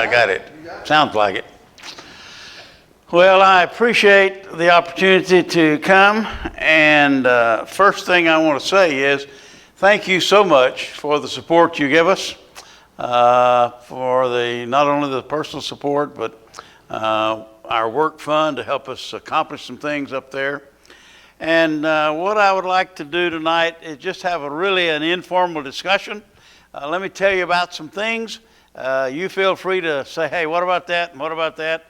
I got it. Sounds like it. Well, I appreciate the opportunity to come, and first thing I want to say is thank you so much for the support you give us, for not only the personal support, but our work fund to help us accomplish some things up there. And what I would like to do tonight is just have an informal discussion. Let me tell you about some things. You feel free to say, hey, what about that, and what about that?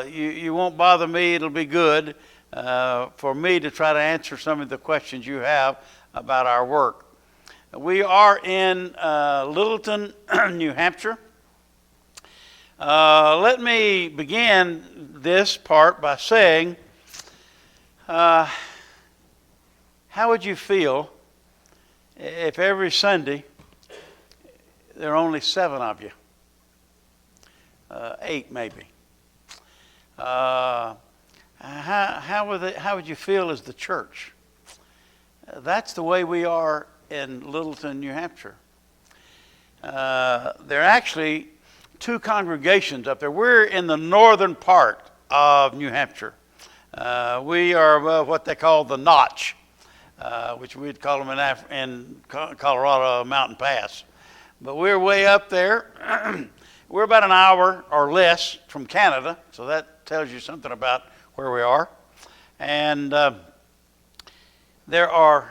You won't bother me. It'll be good for me to try to answer some of the questions you have about our work. We are in Littleton, New Hampshire. Let me begin this part by saying, how would you feel if every Sunday there are only 7 of you? 8 maybe. How would you feel as the church? That's the way we are in Littleton, New Hampshire. There are actually 2 congregations up there. We're in the northern part of New Hampshire. We are above what they call the Notch, which we'd call them in Colorado Mountain Pass. But we're way up there. We're about an hour or less from Canada, so that tells you something about where we are. And there are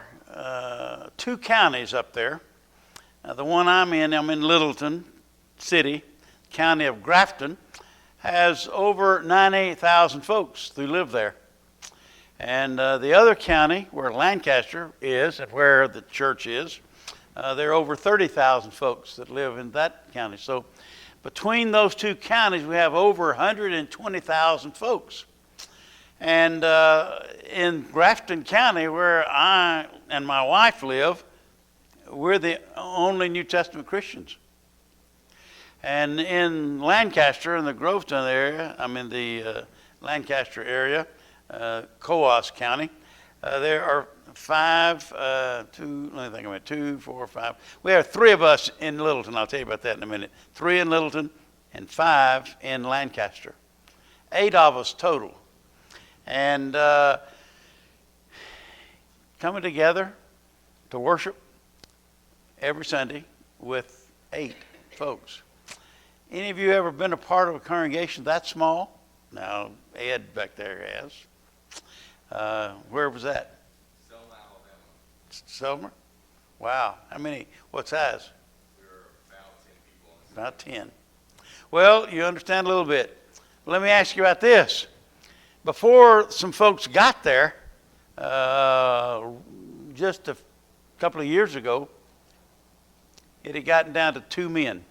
2 counties up there. The one I'm in Littleton City, county of Grafton, has over 98,000 folks who live there. And the other county, where Lancaster is and where the church is, there are over 30,000 folks that live in that county. So between those 2 counties, we have over 120,000 folks. And in Grafton County, where I and my wife live, we're the only New Testament Christians. And in Lancaster, in the Groveton area, the Lancaster area, Coos County, there are 2, 4, 5. We have 3 of us in Littleton. I'll tell you about that in a minute. 3 in Littleton and 5 in Lancaster. 8 of us total. And coming together to worship every Sunday with 8 folks. Any of you ever been a part of a congregation that small? Now, Ed back there has. Where was that? Selma, Alabama. Selma? Wow. How many? What size? We were about 10 people. About 10. Well, you understand a little bit. Let me ask you about this. Before some folks got there, just a couple of years ago, it had gotten down to 2 men.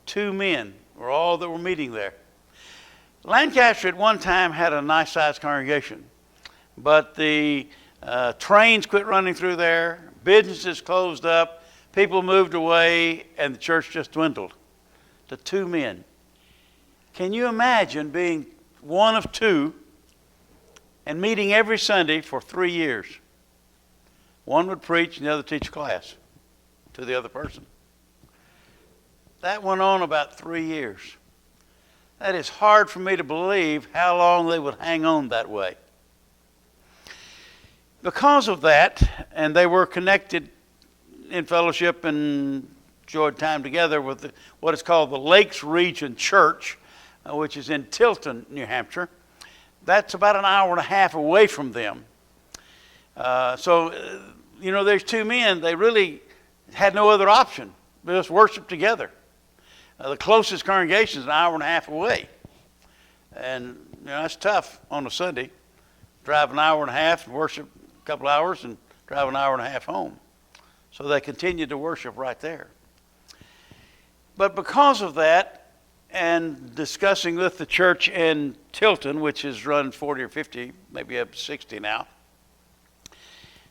2 men were all that were meeting there. Lancaster at one time had a nice sized congregation, but the trains quit running through there, businesses closed up, people moved away, and the church just dwindled to 2 men. Can you imagine being one of 2 and meeting every Sunday for 3 years? One would preach and the other teach a class to the other person. That went on about 3 years. That is hard for me to believe how long they would hang on that way. Because of that, and they were connected in fellowship and enjoyed time together with what is called the Lakes Region Church, which is in Tilton, New Hampshire. That's about an hour and a half away from them. There's 2 men. They really had no other option. They just worship together. The closest congregation is an hour and a half away. And that's tough on a Sunday. Drive an hour and a half and worship a couple hours and drive an hour and a half home. So they continued to worship right there. But because of that, and discussing with the church in Tilton, which is run 40 or 50, maybe up to 60 now,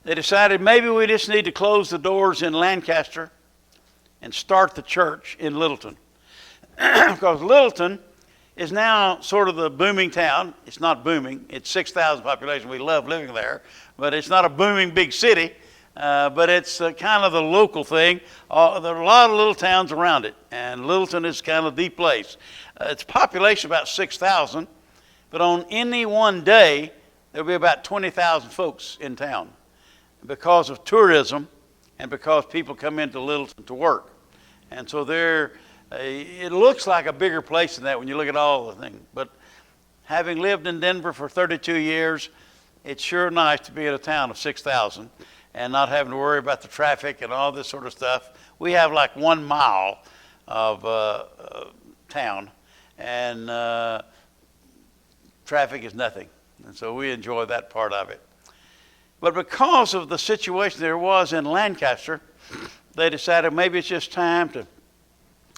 they decided maybe we just need to close the doors in Lancaster and start the church in Littleton. Because Littleton is now sort of the booming town. It's not booming. It's 6,000 population. We love living there. But it's not a booming big city. but it's kind of the local thing. There are a lot of little towns around it, and Littleton is kind of the place. Its population about 6,000, but on any one day, there'll be about 20,000 folks in town because of tourism and because people come into Littleton to work. And so it looks like a bigger place than that when you look at all the things. But having lived in Denver for 32 years, it's sure nice to be in a town of 6,000 and not having to worry about the traffic and all this sort of stuff. We have like 1 mile of town, and traffic is nothing. And so we enjoy that part of it. But because of the situation there was in Lancaster, they decided maybe it's just time to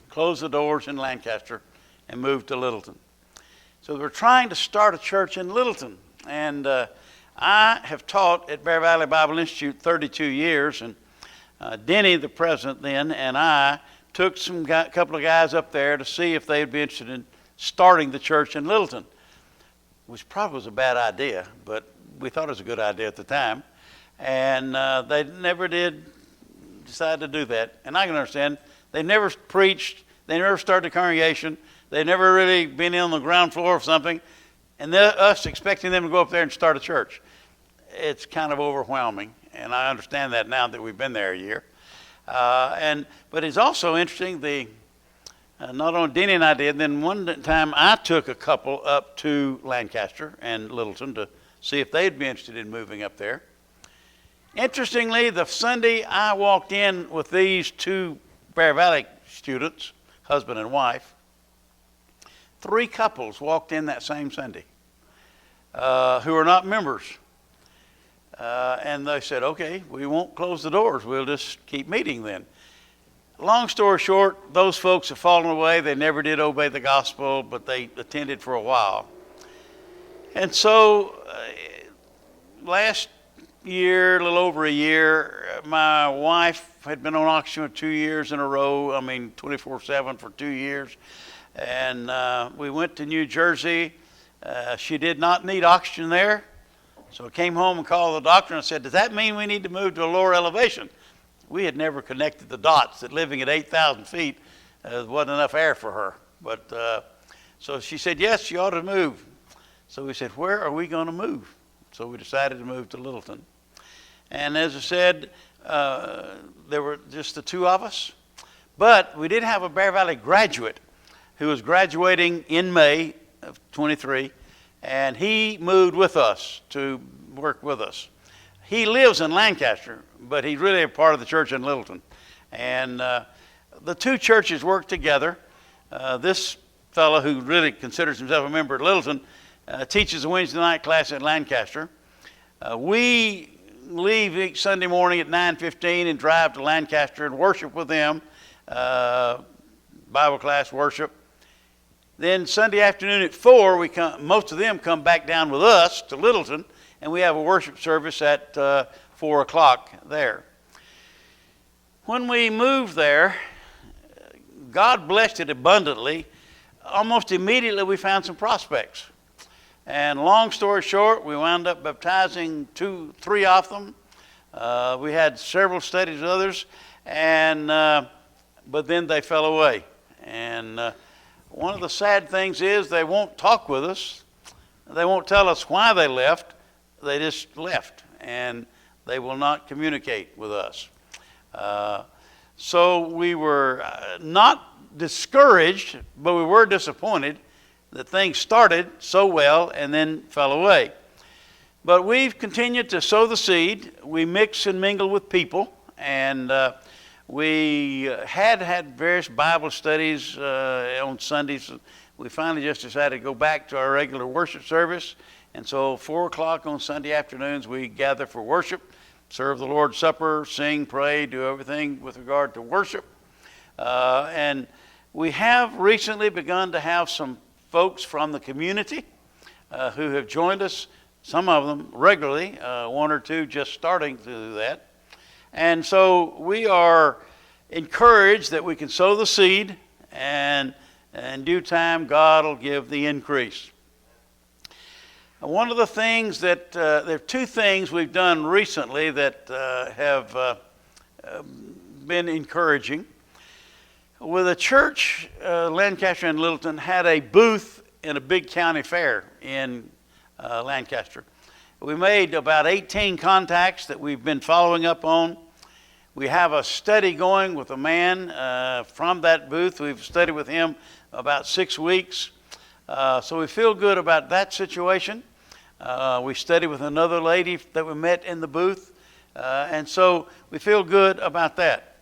close the doors in Lancaster and move to Littleton. So they were trying to start a church in Littleton. And I have taught at Bear Valley Bible Institute 32 years, and Denny, the president then, and I took a couple of guys up there to see if they'd be interested in starting the church in Littleton, which probably was a bad idea, but we thought it was a good idea at the time. And they never did decide to do that. And I can understand. They never preached. They never started a congregation. They never really been on the ground floor of something. And us expecting them to go up there and start a church. It's kind of overwhelming. And I understand that now that we've been there a year. But it's also interesting, not only Denny and I did, then one time I took a couple up to Lancaster and Littleton to see if they'd be interested in moving up there. Interestingly, the Sunday I walked in with these two Bear Valley students, husband and wife, 3 couples walked in that same Sunday who are not members. And they said, okay, we won't close the doors. We'll just keep meeting then. Long story short, those folks have fallen away. They never did obey the gospel, but they attended for a while. And so last year, a little over a year, my wife had been on oxygen 2 years in a row. 24/7 for 2 years. And we went to New Jersey. She did not need oxygen there. So I came home and called the doctor and said, does that mean we need to move to a lower elevation? We had never connected the dots that living at 8,000 feet wasn't enough air for her. But so she said, yes, you ought to move. So we said, where are we going to move? So we decided to move to Littleton. And as I said, there were just the 2 of us. But we did have a Bear Valley graduate who was graduating in May of 23, and he moved with us to work with us. He lives in Lancaster, but he's really a part of the church in Littleton. And the 2 churches work together. This fellow, who really considers himself a member at Littleton, teaches a Wednesday night class at Lancaster. We leave each Sunday morning at 9:15 and drive to Lancaster and worship with them, Bible class worship. Then Sunday afternoon at 4, most of them come back down with us to Littleton, and we have a worship service at 4 o'clock there. When we moved there, God blessed it abundantly. Almost immediately we found some prospects. And long story short, we wound up baptizing 3 of them. We had several studies with others, but then they fell away. And one of the sad things is they won't talk with us. They won't tell us why they left. They just left, and they will not communicate with us. So we were not discouraged, but we were disappointed that things started so well and then fell away. But we've continued to sow the seed. We mix and mingle with people, and we had various Bible studies on Sundays. We finally just decided to go back to our regular worship service. And so 4 o'clock on Sunday afternoons, we gather for worship, serve the Lord's Supper, sing, pray, do everything with regard to worship. And we have recently begun to have some folks from the community who have joined us, some of them regularly, 1 or 2 just starting to do that. And so we are encouraged that we can sow the seed, and in due time God will give the increase. One of the things that, there are two things we've done recently that have been encouraging. Well, the church, Lancaster and Littleton, had a booth in a big county fair in Lancaster. We made about 18 contacts that we've been following up on. We have a study going with a man from that booth. We've studied with him about 6 weeks. So we feel good about that situation. We studied with another lady that we met in the booth. And so we feel good about that.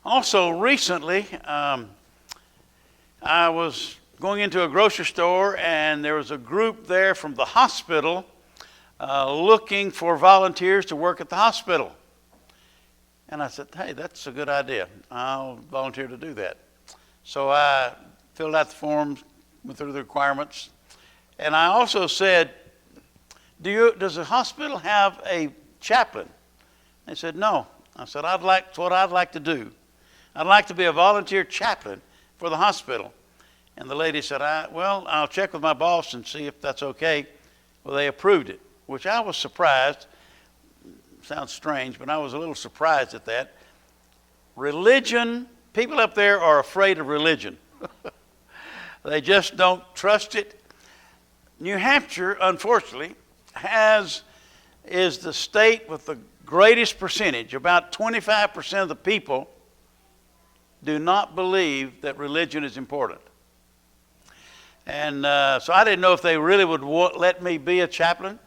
Also, recently, I was going into a grocery store, and there was a group there from the hospital looking for volunteers to work at the hospital. And I said, hey, that's a good idea. I'll volunteer to do that. So I filled out the forms, went through the requirements. And I also said, does the hospital have a chaplain? They said, no. I said, that's what I'd like to do. I'd like to be a volunteer chaplain for the hospital. And the lady said, I'll check with my boss and see if that's okay. Well, they approved it, which I was surprised. Sounds strange, but I was a little surprised at that. Religion, people up there are afraid of religion. They just don't trust it. New Hampshire, unfortunately, is the state with the greatest percentage. About 25% of the people do not believe that religion is important. And so I didn't know if they really would let me be a chaplain.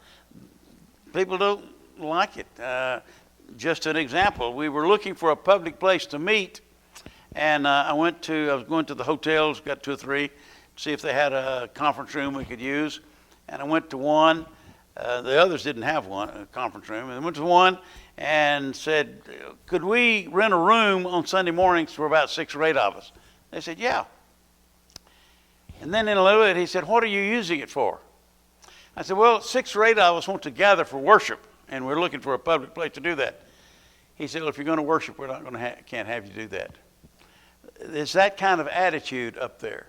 People don't like it. Just an example, we were looking for a public place to meet, and I was going to the hotels, got 2 or 3, to see if they had a conference room we could use. And I went to one. The others didn't have one, a conference room. And I went to one and said, could we rent a room on Sunday mornings for about 6 or 8 of us? They said, yeah. And then in a little bit, he said, what are you using it for? I said, well, 6 or 8 of us want to gather for worship, and we're looking for a public place to do that. He said, well, if you're going to worship, we're not going to can't have you do that. There's that kind of attitude up there.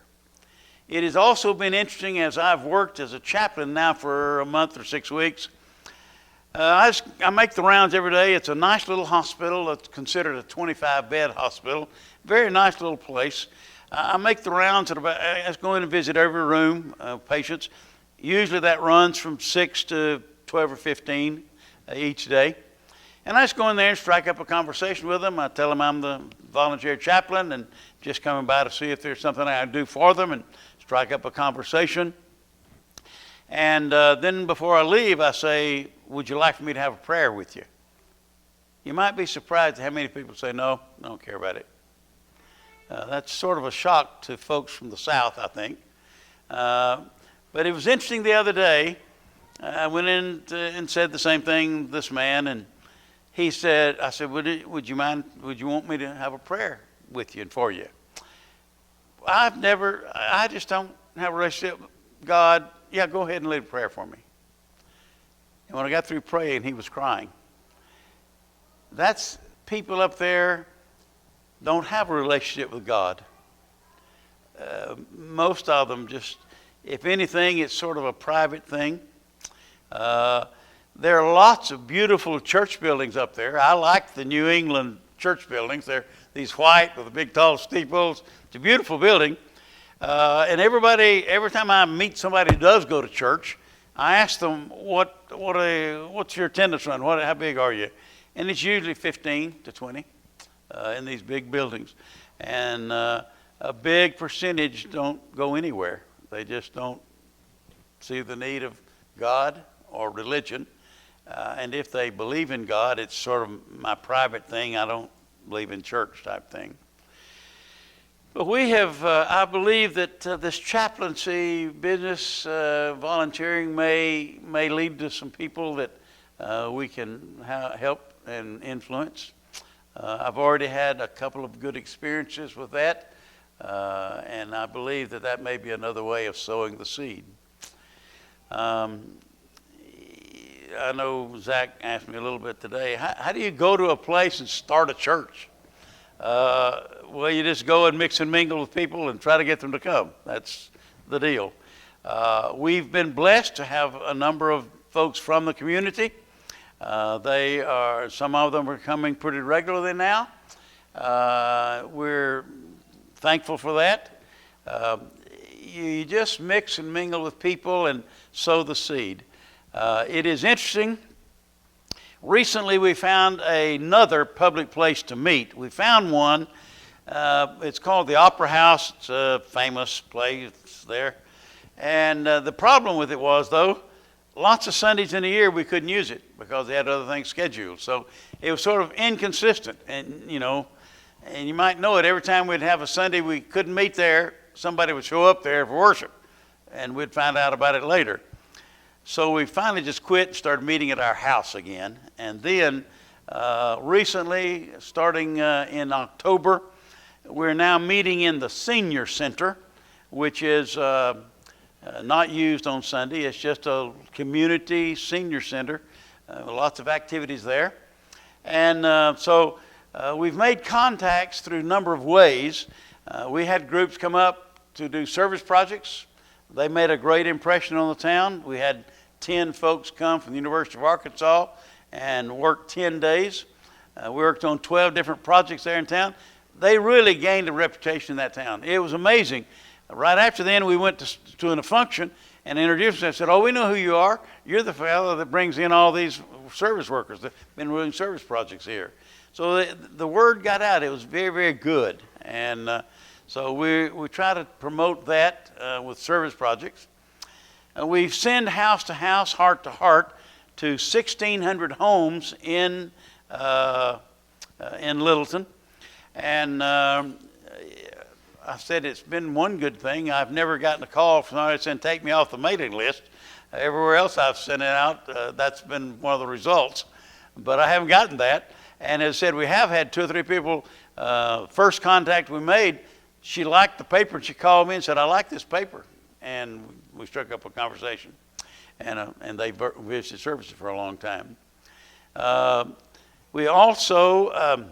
It has also been interesting as I've worked as a chaplain now for a month or 6 weeks. I make the rounds every day. It's a nice little hospital. It's considered a 25-bed hospital. Very nice little place. I make the rounds at about, I go in and visit every room of patients. Usually that runs from 6 to 12 or 15 each day. And I just go in there and strike up a conversation with them. I tell them I'm the volunteer chaplain and just coming by to see if there's something I can do for them, and strike up a conversation. And then before I leave, I say, would you like for me to have a prayer with you? You might be surprised at how many people say, no, I don't care about it. That's sort of a shock to folks from the South, I think. But it was interesting the other day. I went in and said the same thing to this man, and he said, I said, would you want me to have a prayer with you and for you? I just don't have a relationship with God. Yeah, go ahead and lead a prayer for me. And when I got through praying, he was crying. That's people up there don't have a relationship with God. Most of them just, if anything, it's sort of a private thing. There are lots of beautiful church buildings up there. I like the New England church buildings. They're these white with the big tall steeples. It's a beautiful building. And every time I meet somebody who does go to church, I ask them, what's your attendance run? How big are you? And it's usually 15 to 20 in these big buildings. And a big percentage don't go anywhere. They just don't see the need of God or religion. And if they believe in God, it's sort of my private thing. I don't believe in church type thing. But we have, I believe that this chaplaincy business, volunteering may lead to some people that we can help and influence. I've already had a couple of good experiences with that, and I believe that may be another way of sowing the seed. I know Zach asked me a little bit today, how do you go to a place and start a church? Well, you just go and mix and mingle with people and try to get them to come. That's the deal. We've been blessed to have a number of folks from the community. Some of them are coming pretty regularly now. We're thankful for that. You just mix and mingle with people and sow the seed. It is interesting. Recently, we found another public place to meet. We found one. It's called the Opera House. It's a famous place there. And the problem with it was, though, lots of Sundays in a year we couldn't use it because they had other things scheduled. So it was sort of inconsistent. And, and you might know it, every time we'd have a Sunday we couldn't meet there, somebody would show up there for worship. And we'd find out about it later. So we finally just quit and started meeting at our house again. And then recently, starting in October, we're now meeting in the senior center, which is not used on Sunday. It's just a community senior center. Lots of activities there. And so we've made contacts through a number of ways. We had groups come up to do service projects. They made a great impression on the town. We had 10 folks come from the University of Arkansas and worked 10 days. We worked on 12 different projects there in town. They really gained a reputation in that town. It was amazing. Right after then, we went to a function and introduced them. I said, "Oh, we know who you are. You're the fellow that brings in all these service workers that have been doing service projects here." So the word got out. It was very, very good. And so we try to promote that with service projects. We send house to house, heart to heart, to 1,600 homes in Littleton. And I said it's been one good thing. I've never gotten a call from somebody saying, "Take me off the mailing list." Everywhere else I've sent it out, that's been one of the results. But I haven't gotten that. And as I said, we have had 2 or 3 people, first contact we made, she liked the paper and she called me and said, "I like this paper." And we struck up a conversation. And they visited services for a long time. We also,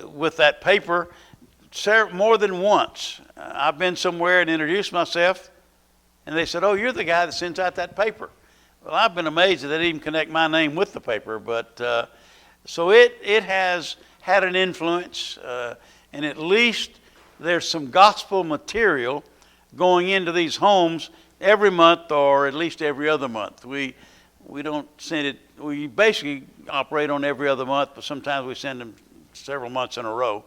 with that paper, more than once, I've been somewhere and introduced myself, and they said, "Oh, you're the guy that sends out that paper." Well, I've been amazed that they didn't even connect my name with the paper, but so it has had an influence, and at least there's some gospel material going into these homes every month or at least every other month. We don't send it, we basically operate on every other month, but sometimes we send them several months in a row.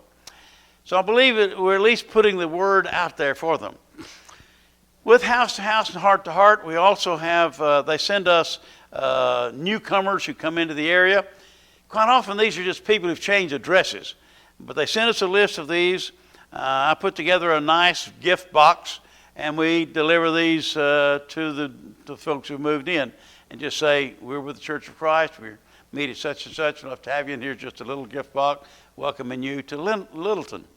So I believe that we're at least putting the word out there for them. With house to house and heart to heart, we also have, they send us newcomers who come into the area. Quite often these are just people who've changed addresses, but they send us a list of these. I put together a nice gift box, and we deliver these to the folks who moved in and just say, "We're with the Church of Christ. We're meet at such and such. We'd love to have you. And here's just a little gift box welcoming you to Littleton."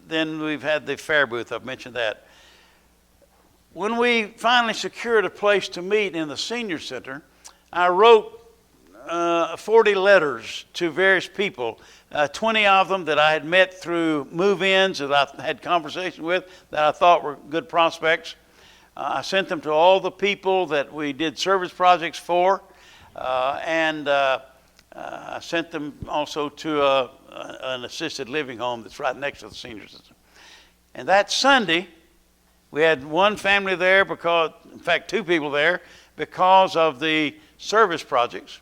Then we've had the fair booth. I've mentioned that. When we finally secured a place to meet in the senior center, I wrote 40 letters to various people, 20 of them that I had met through move-ins that I had conversation with that I thought were good prospects. I sent them to all the people that we did service projects for, and I sent them also to an assisted living home that's right next to the senior center. And that Sunday, we had one family there in fact, 2 people there because of the service projects.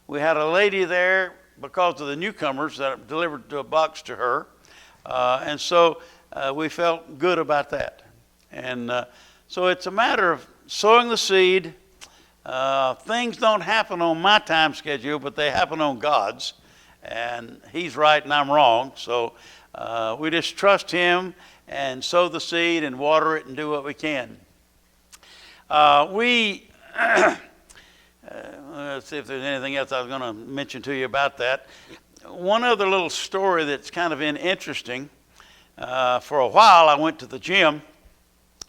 We had a lady there because of the newcomers that delivered a box to her. And so we felt good about that. And so it's a matter of sowing the seed. Things don't happen on my time schedule, but they happen on God's. And He's right and I'm wrong. So we just trust Him and sow the seed and water it and do what we can. Let's see if there's anything else I was going to mention to you about that. One other little story that's kind of interesting. For a while, I went to the gym,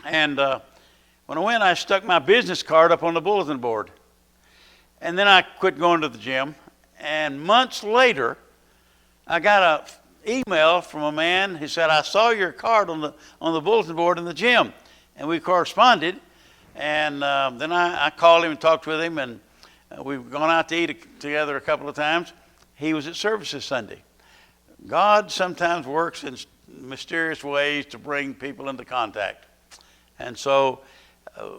and when I went, I stuck my business card up on the bulletin board. And then I quit going to the gym. And months later, I got an email from a man who said, "I saw your card on the bulletin board in the gym," and we corresponded. And then I called him and talked with him, and we've gone out to eat together a couple of times. He was at services Sunday. God sometimes works in mysterious ways to bring people into contact. And so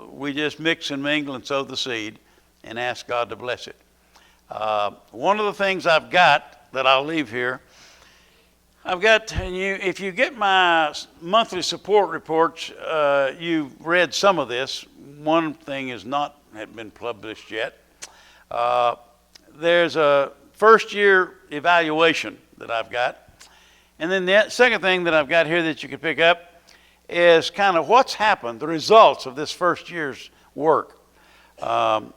we just mix and mingle and sow the seed and ask God to bless it. One of the things I've got that I'll leave here, if you get my monthly support reports, you've read some of this. One thing has not been published yet. There's a first year evaluation that I've got. And then the second thing that I've got here that you can pick up is kind of what's happened, the results of this first year's work. And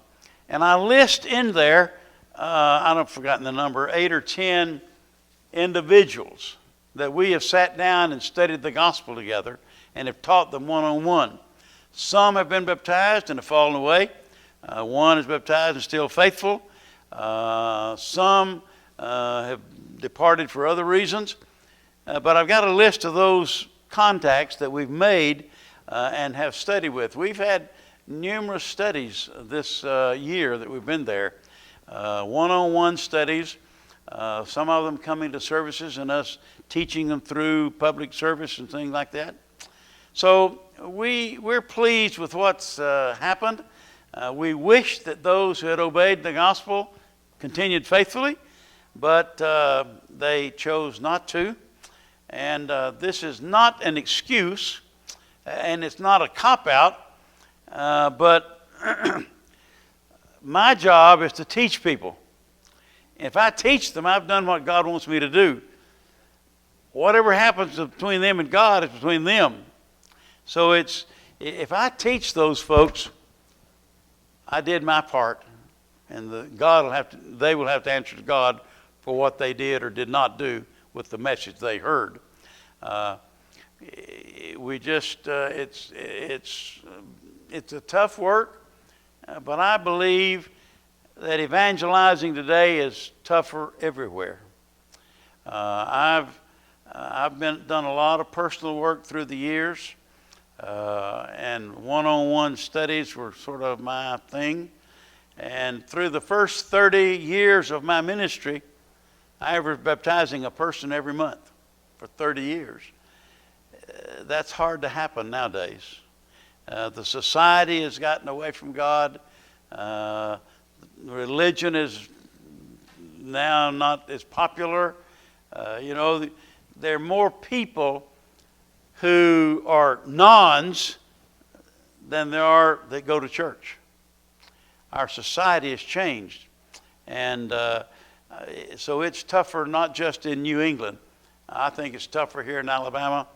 I list in there, I don't have forgotten the number, 8 or 10 individuals that we have sat down and studied the gospel together and have taught them one-on-one. Some have been baptized and have fallen away. One is baptized and still faithful. Some have departed for other reasons. But I've got a list of those contacts that we've made and have studied with. We've had numerous studies this year that we've been there. One-on-one studies, some of them coming to services and us teaching them through public service and things like that. So we're pleased with what's happened. We wish that those who had obeyed the gospel continued faithfully, but they chose not to. And this is not an excuse, and it's not a cop-out, but my job is to teach people. If I teach them, I've done what God wants me to do. Whatever happens between them and God is between them. So if I teach those folks, I did my part, and they will have to answer to God for what they did or did not do with the message they heard. It's a tough work, but I believe that evangelizing today is tougher everywhere. I've done a lot of personal work through the years, and one-on-one studies were sort of my thing. And through the first 30 years of my ministry, I was baptizing a person every month for 30 years. That's hard to happen nowadays. The society has gotten away from God. Religion is now not as popular. There are more people who are nones than there are that go to church. Our society has changed. And so it's tougher not just in New England. I think it's tougher here in Alabama.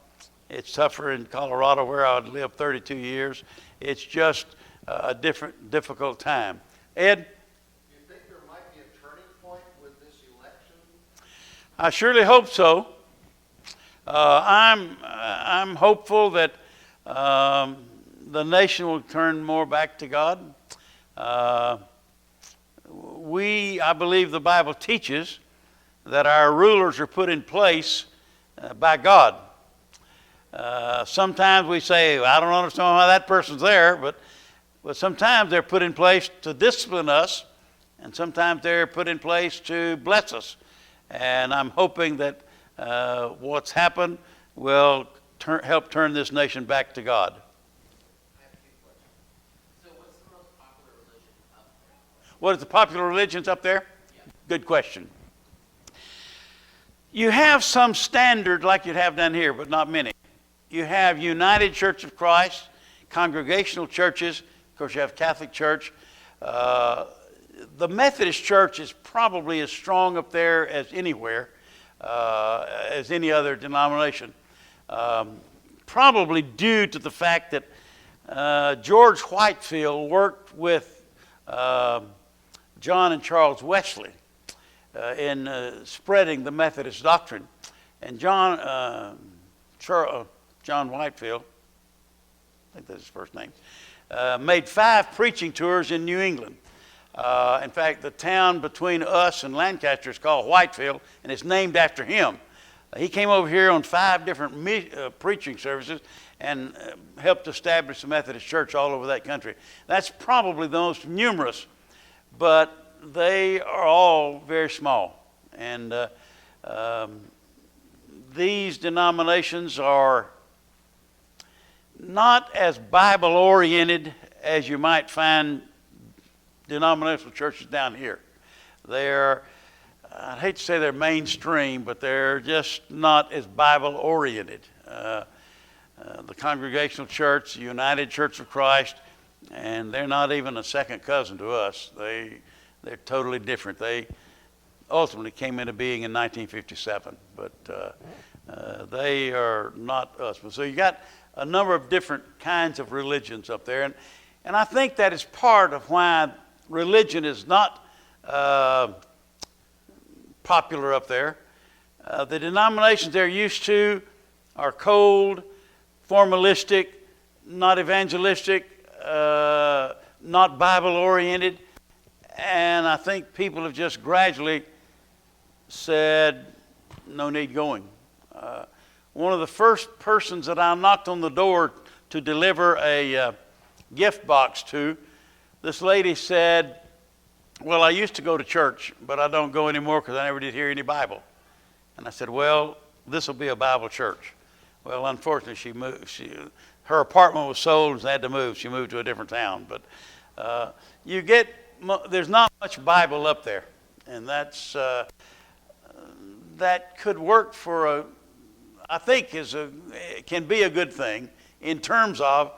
It's tougher in Colorado, where I lived 32 years. It's just a difficult time. Ed? Do you think there might be a turning point with this election? I surely hope so. I'm hopeful that the nation will turn more back to God. I believe the Bible teaches that our rulers are put in place by God. Sometimes we say, I don't understand why that person's there, but sometimes they're put in place to discipline us, and sometimes they're put in place to bless us. And I'm hoping that what's happened will help turn this nation back to God. I have two questions. So what's the most popular religion up there? What is the popular religions up there? Yeah. Good question. You have some standard like you'd have down here, but not many. You have United Church of Christ, congregational churches. Of course, you have Catholic Church. The Methodist Church is probably as strong up there as anywhere, as any other denomination. Probably due to the fact that George Whitefield worked with John and Charles Wesley in spreading the Methodist doctrine. And John Whitefield, I think that's his first name, made 5 preaching tours in New England. In fact, the town between us and Lancaster is called Whitefield, and it's named after him. He came over here on 5 different preaching services and helped establish the Methodist Church all over that country. That's probably the most numerous, but they are all very small. And these denominations are not as Bible-oriented as you might find denominational churches down here. They're, I'd hate to say they're mainstream, but they're just not as Bible-oriented. The Congregational Church, the United Church of Christ, and they're not even a second cousin to us. They're totally different. They ultimately came into being in 1957, but they are not us. So you got a number of different kinds of religions up there, and I think that is part of why religion is not popular up there. The denominations they're used to are cold, formalistic, not evangelistic, not Bible-oriented, and I think people have just gradually said, no need going. One of the first persons that I knocked on the door to deliver a gift box to, this lady said, well, I used to go to church, but I don't go anymore because I never did hear any Bible. And I said, well, this will be a Bible church. Well, unfortunately, she moved. Her apartment was sold and she had to move. She moved to a different town. But there's not much Bible up there. And that's that could work for I think can be a good thing in terms of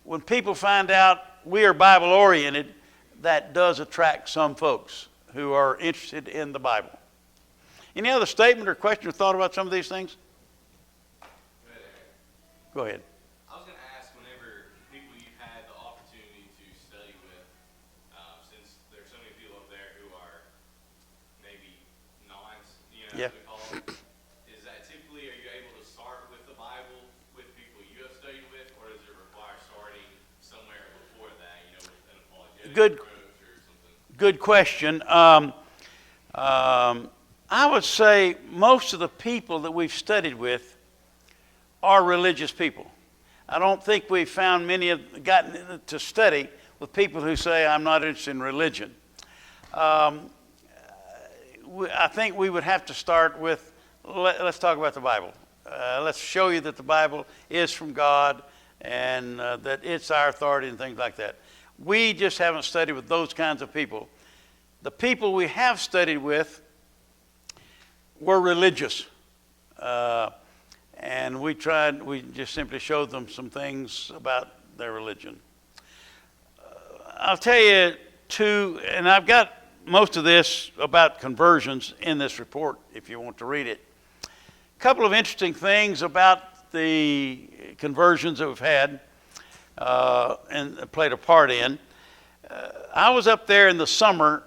when people find out we are Bible-oriented, that does attract some folks who are interested in the Bible. Any other statement or question or thought about some of these things? Go ahead. I was going to ask, whenever people you've had the opportunity to study with, since there's so many people up there who are maybe nons, Yeah. as we call them, is that typically, are you able to start with the Bible with people you have studied with, or does it require starting somewhere before that, with an apologetic approach or something? Good question. I would say most of the people that we've studied with are religious people. I don't think we've found many have gotten to study with people who say, I'm not interested in religion. I think we would have to start with, let's talk about the Bible. Let's show you that the Bible is from God and that it's our authority and things like that. We just haven't studied with those kinds of people. The people we have studied with were religious. And we just simply showed them some things about their religion. I'll tell you too, and I've got most of this about conversions in this report if you want to read it. A couple of interesting things about the conversions that we've had and played a part in. I was up there in the summer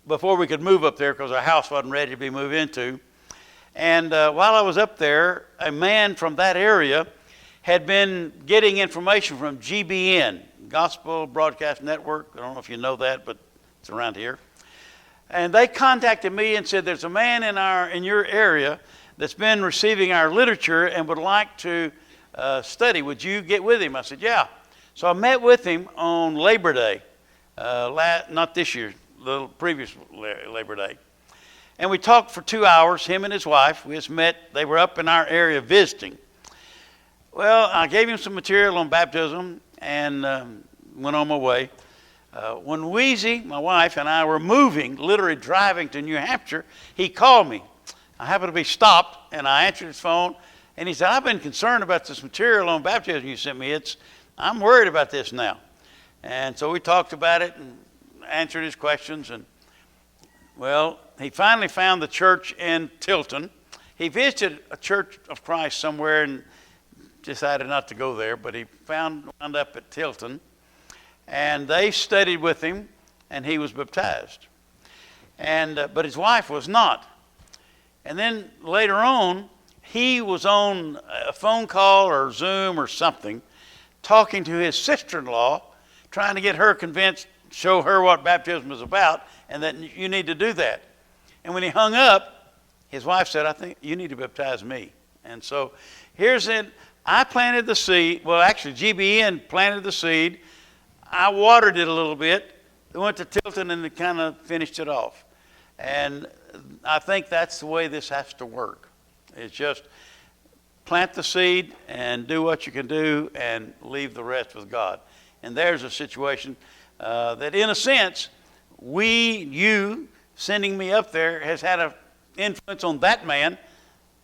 before we could move up there because our house wasn't ready to be moved into. And while I was up there, a man from that area had been getting information from GBN, Gospel Broadcast Network. I don't know if you know that, but it's around here. And they contacted me and said, there's a man in your area that's been receiving our literature and would like to study. Would you get with him? I said, yeah. So I met with him on Labor Day, not this year, the previous Labor Day. And we talked for 2 hours, him and his wife. We just met. They were up in our area visiting. Well, I gave him some material on baptism and went on my way. When Weezy, my wife, and I were moving, literally driving to New Hampshire, he called me. I happened to be stopped, and I answered his phone. And he said, I've been concerned about this material on baptism you sent me. I'm worried about this now. And so we talked about it and answered his questions. And, well, he finally found the church in Tilton. He visited a Church of Christ somewhere and decided not to go there, but he wound up at Tilton. And they studied with him, and he was baptized. But his wife was not. And then later on, he was on a phone call or Zoom or something, talking to his sister-in-law, trying to get her convinced, show her what baptism is about, and that you need to do that. And when he hung up, his wife said, I think you need to baptize me. And so I planted the seed. Well, actually, GBN planted the seed. I watered it a little bit. It went to Tilton and it kind of finished it off. And I think that's the way this has to work. It's just plant the seed and do what you can do and leave the rest with God. And there's a situation that, in a sense, you sending me up there has had an influence on that man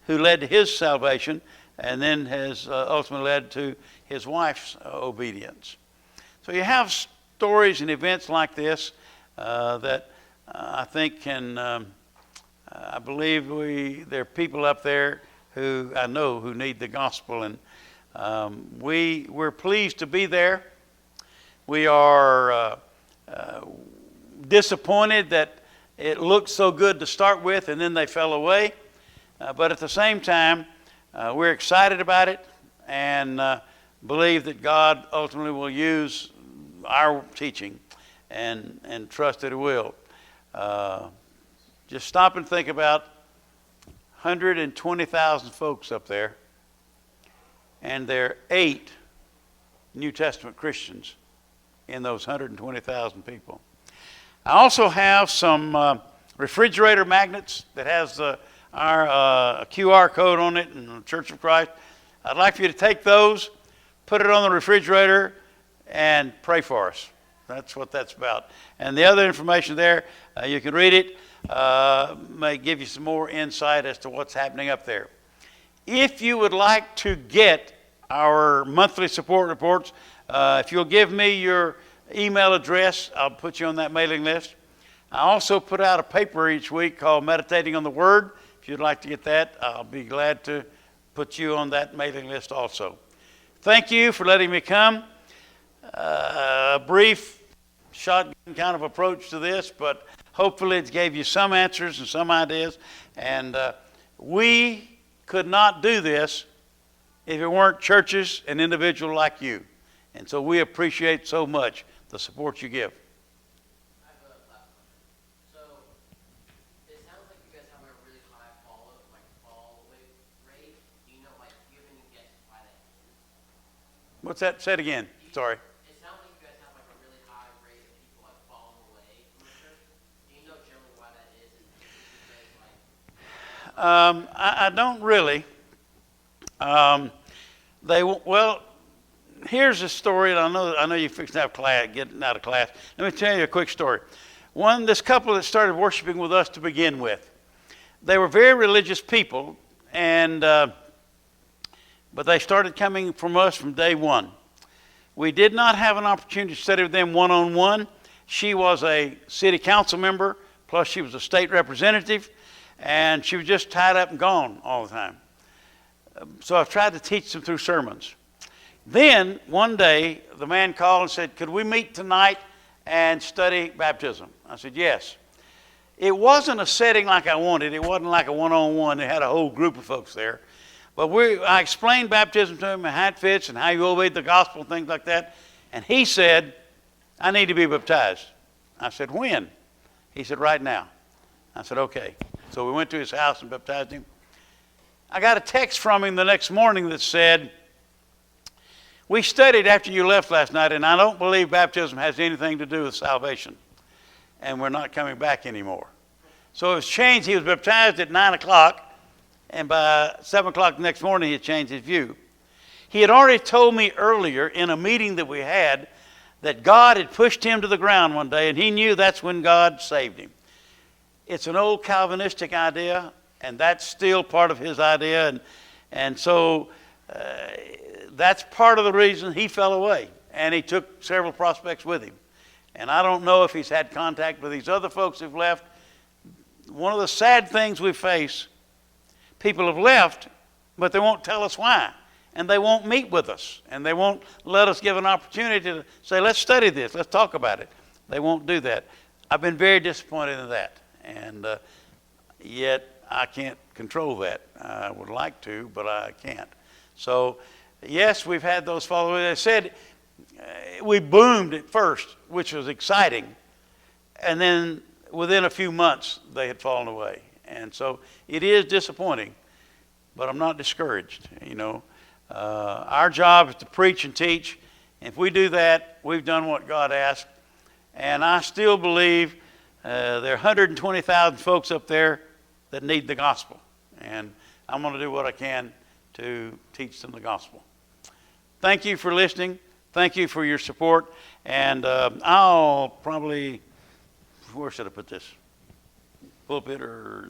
who led to his salvation and then has ultimately led to his wife's obedience. So you have stories and events like this that I think can, I believe there are people up there who I know who need the gospel, and we're pleased to be there. We are disappointed that it looked so good to start with and then they fell away. But at the same time, we're excited about it and believe that God ultimately will use our teaching and trust that He will. Just stop and think about 120,000 folks up there, and there are 8 New Testament Christians in those 120,000 people. I also have some refrigerator magnets that has our QR code on it in the Church of Christ. I'd like for you to take those, put it on the refrigerator, and pray for us. That's what that's about. And the other information there, you can read it, may give you some more insight as to what's happening up there. If you would like to get our monthly support reports, if you'll give me your email address, I'll put you on that mailing list. I also put out a paper each week called Meditating on the Word. If you'd like to get that, I'll be glad to put you on that mailing list also. Thank you for letting me come. A brief shotgun kind of approach to this, but hopefully it gave you some answers and some ideas. And we could not do this if it weren't churches and individuals like you. And so we appreciate so much the support you give. I have a last question. So it sounds like you guys have a really high fall rate. Do you know, do you have any guess why that is? What's that? Say it again. Sorry. It sounds like you guys have a really high rate of people falling away from the church. Do you know generally why that is? And do you guys I don't really. Here's a story, and I know you're fixing to have class, getting out of class. Let me tell you a quick story. This couple that started worshiping with us to begin with, they were very religious people, and but they started coming from us from day one. We did not have an opportunity to study with them one-on-one. She was a city council member, plus she was a state representative, and she was just tied up and gone all the time. So I've tried to teach them through sermons. Then one day the man called and said, could we meet tonight and study baptism? I said, yes. It wasn't a setting like I wanted. It wasn't like a one-on-one. They had a whole group of folks there. But I explained baptism to him and how it fits and how you obey the gospel and things like that. And he said, I need to be baptized. I said, when? He said, right now. I said, okay. So we went to his house and baptized him. I got a text from him the next morning that said, we studied after you left last night, and I don't believe baptism has anything to do with salvation. And we're not coming back anymore. So it was changed. He was baptized at 9 o'clock, and by 7 o'clock the next morning, he had changed his view. He had already told me earlier in a meeting that we had that God had pushed him to the ground one day, and he knew that's when God saved him. It's an old Calvinistic idea, and that's still part of his idea. And so that's part of the reason he fell away. And he took several prospects with him. And I don't know if he's had contact with these other folks who've left. One of the sad things we face, people have left, but they won't tell us why. And they won't meet with us. And they won't let us give an opportunity to say, let's study this, let's talk about it. They won't do that. I've been very disappointed in that. And yet I can't control that. I would like to, but I can't. So, yes, we've had those followers. I said we boomed at first, which was exciting. And then within a few months, they had fallen away. And so it is disappointing, but I'm not discouraged. Our job is to preach and teach. If we do that, we've done what God asked. And I still believe there are 120,000 folks up there that need the gospel. And I'm going to do what I can to teach them the gospel. Thank you for listening. Thank you for your support. And I'll probably, where should I put this? Pulpit or